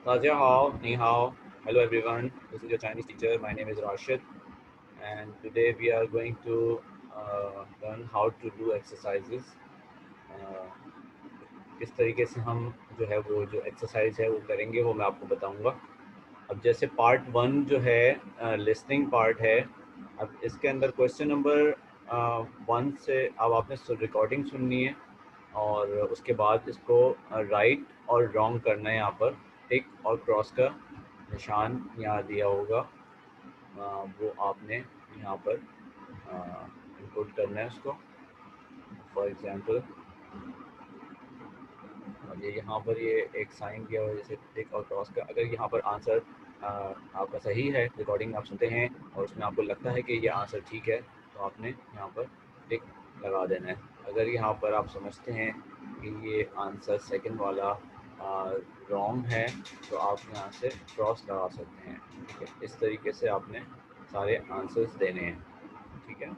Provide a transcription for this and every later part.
Hao, Ni Hao. Hello everyone. This is your Chinese teacher. My name is Rashid, and today we are going to learn how to do exercises. Uh, किस तरीके से हम जो है वो जो exercise है वो करेंगे वो मैं आपको बताऊंगा। अब जैसे पार्ट वन जो है लिसनिंग पार्ट है। अब इसके अंदर क्वेश्चन नंबर वन से अब आपने रिकॉर्डिंग सुननी है और उसके बाद इसको राइट और रॉन्ग करना है। यहाँ पर टिक और क्रॉस का निशान यहाँ दिया होगा, वो आपने यहाँ पर इनपुट करना है उसको। फॉर एग्जांपल ये यहाँ पर ये एक साइन दिया हुआ है जैसे टिक और क्रॉस का। अगर यहाँ पर आंसर आपका सही है, रिकॉर्डिंग आप सुनते हैं और उसमें आपको लगता है कि ये आंसर ठीक है, तो आपने यहाँ पर टिक लगा देना है। अगर यहाँ पर आप समझते हैं कि ये आंसर सेकंड वाला रॉन्ग है, तो आप यहाँ से क्रॉस लगा सकते हैं। ठीक है, इस तरीके से आपने सारे आंसर्स देने हैं। ठीक है,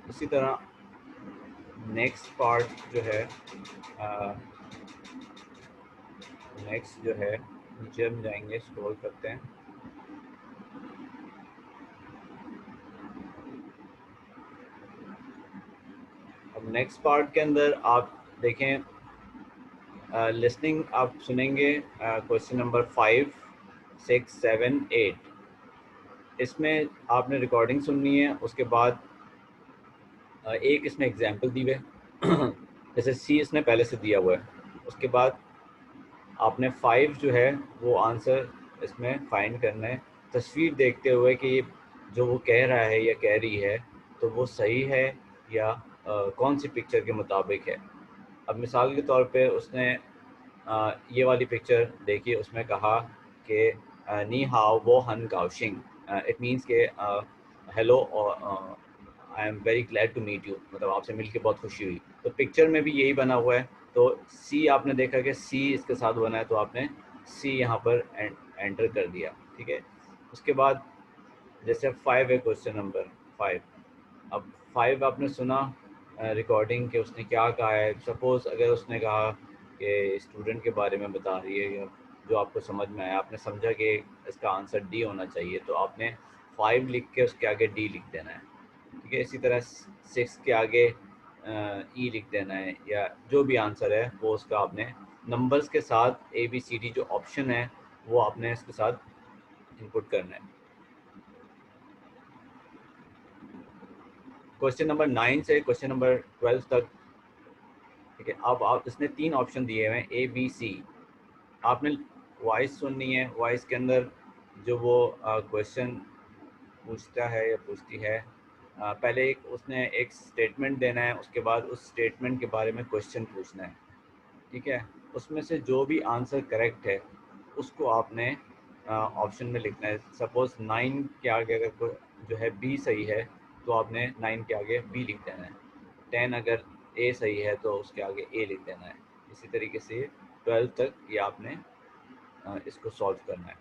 इसी तरह नेक्स्ट पार्ट जो है नेक्स्ट जो है नीचे हम जाएंगे, स्क्रॉल करते हैं। अब नेक्स्ट पार्ट के अंदर आप देखें, लिसनिंग आप सुनेंगे क्वेश्चन नंबर 5, 6, 7, 8। इसमें आपने रिकॉर्डिंग सुननी है। उसके बाद एक इसमें एग्जांपल दी हुए जैसे सी इसने पहले से दिया हुआ है। उसके बाद आपने 5 जो है वो आंसर इसमें फाइंड करना है, तस्वीर देखते हुए कि ये जो वो कह रहा है या कह रही है तो वो सही है या कौन सी पिक्चर के मुताबिक है। अब मिसाल के तौर पे उसने ये वाली पिक्चर देखी, उसमें कहा कि नी हाओ वो हन काउशिंग, इट मीन्स के हेलो और I am very glad to meet you, मतलब आपसे मिलके बहुत खुशी हुई। तो पिक्चर में भी यही बना हुआ है, तो सी आपने देखा कि सी इसके साथ बना है, तो आपने सी यहाँ पर एंटर कर दिया। ठीक है, उसके बाद जैसे 5 है, क्वेश्चन नंबर 5। अब 5 आपने सुना रिकॉर्डिंग के उसने क्या कहा है। सपोज़ अगर उसने कहा कि स्टूडेंट के बारे में बता रही है, या जो आपको समझ में आया, आपने समझा कि इसका आंसर डी होना चाहिए, तो आपने 5 लिख के उसके आगे डी लिख देना है। ठीक है, इसी तरह 6 के आगे ई लिख देना है, या जो भी आंसर है वो उसका आपने नंबर्स के साथ ए बी सी डी जो ऑप्शन है वो आपने इसके साथ इनपुट करना है। क्वेश्चन नंबर 9 से क्वेश्चन नंबर 12 तक। ठीक है, अब आप इसने 3 ऑप्शन दिए हुए हैं, ए बी सी। आपने वॉइस सुननी है। वॉइस के अंदर जो वो क्वेश्चन पूछता है या पूछती है, पहले एक उसने एक स्टेटमेंट देना है, उसके बाद उस स्टेटमेंट के बारे में क्वेश्चन पूछना है। ठीक है, उसमें से जो भी आंसर करेक्ट है उसको आपने ऑप्शन में लिखना है। सपोज़ 9 के आगे अगर जो है बी सही है, तो आपने 9 के आगे बी लिख देना है। 10 अगर ए सही है तो उसके आगे ए लिख देना है। इसी तरीके से 12 तक ये आपने इसको सॉल्व करना है।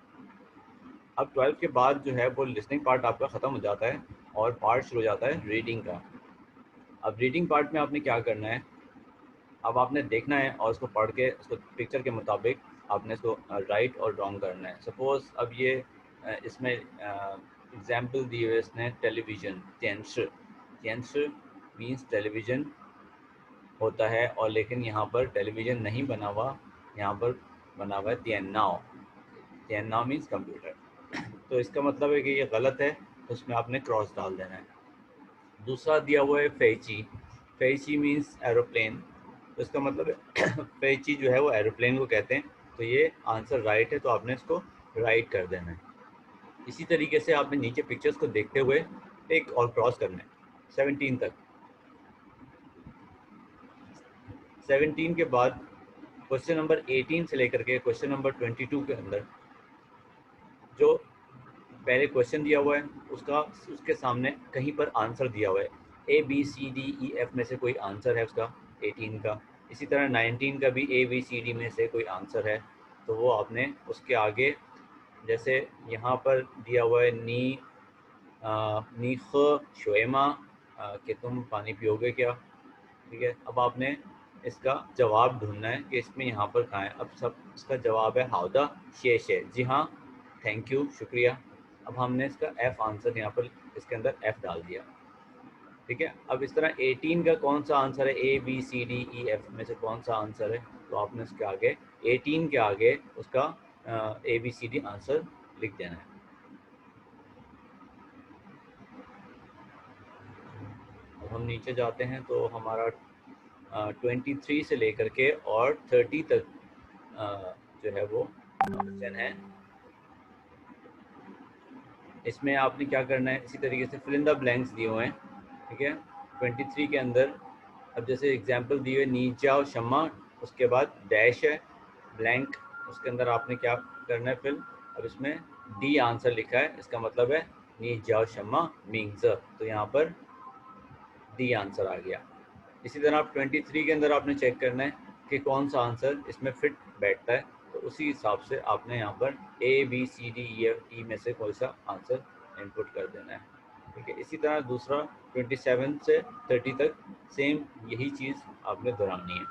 अब 12 के बाद जो है वो लिसनिंग पार्ट आपका ख़त्म हो जाता है और पार्ट शुरू हो जाता है रीडिंग का। अब रीडिंग पार्ट में आपने क्या करना है, अब आपने देखना है और उसको पढ़ के उसको पिक्चर के मुताबिक आपने इसको राइट और रॉन्ग करना है। सपोज़ अब ये इसमें एग्जांपल दी हुई है इसने टेलीविज़न, टेंस मीन्स टेलीविज़न होता है, और लेकिन यहाँ पर टेलीविज़न नहीं बना हुआ, यहाँ पर बना हुआ है तियन्नाओ। तियन्नाओ मीन्स कंप्यूटर। तो इसका मतलब है कि ये गलत है, तो उसमें आपने क्रॉस डाल देना है। दूसरा दिया हुआ है फेची। फेची मीन्स एरोप्लेन, तो इसका मतलब है फेची जो है वो एरोप्लेन को कहते हैं। तो ये आंसर राइट है, तो आपने इसको राइट कर देना है। इसी तरीके से आपने नीचे पिक्चर्स को देखते हुए एक और क्रॉस करना है 17 तक। 17 के बाद क्वेश्चन नंबर 18 से लेकर के क्वेश्चन नंबर 22 के अंदर जो पहले क्वेश्चन दिया हुआ है उसका उसके सामने कहीं पर आंसर दिया हुआ है। A B C D E F में से कोई आंसर है उसका 18 का। इसी तरह 19 का भी ए बी सी डी में से कोई आंसर है, तो वो आपने उसके आगे, जैसे यहाँ पर दिया हुआ है नी ख शोएमा, कि तुम पानी पियोगे क्या। ठीक है, अब आपने इसका जवाब ढूंढना है कि इसमें यहाँ पर कहाँ है। अब सब इसका जवाब है हाउ द शेष है। जी हाँ, थैंक यू, शुक्रिया। अब हमने इसका एफ आंसर यहाँ पर इसके अंदर एफ डाल दिया। ठीक है, अब इस तरह 18 का कौन सा आंसर है, A B C D E F में से कौन सा आंसर है, तो आपने इसके आगे 18 के आगे उसका A B C D answer लिख देना है। अब हम नीचे जाते हैं तो हमारा 23 से लेकर के और 30 तक जो है वो क्वेश्चन है। इसमें आपने क्या करना है, इसी तरीके से फिल इन द ब्लैंक्स दिए हुए हैं। ठीक है, 23 के अंदर अब जैसे एग्जांपल दिए हुए नीचा और शम्मा, उसके बाद डैश है ब्लैंक, उसके अंदर आपने क्या करना है फिल। अब इसमें डी आंसर लिखा है, इसका मतलब है नीचा और शम्मा मीन्स, तो यहाँ पर डी आंसर आ गया। इसी तरह आप 23 के अंदर आपने चेक करना है कि कौन सा आंसर इसमें फिट बैठता है, तो उसी हिसाब से आपने यहाँ पर A B C D E F E में से कोई सा आंसर इनपुट कर देना है। ठीक है, इसी तरह दूसरा 27 से 30 तक सेम यही चीज़ आपने दोहरानी है।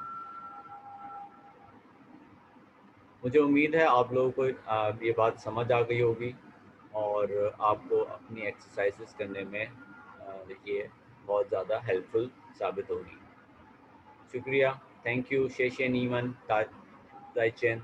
मुझे उम्मीद है आप लोगों को ये बात समझ आ गई होगी और आपको अपनी एक्सरसाइजेस करने में ये बहुत ज़्यादा हेल्पफुल साबित होगी। शुक्रिया, थैंक यू, शेशे नीमन ताइचेन।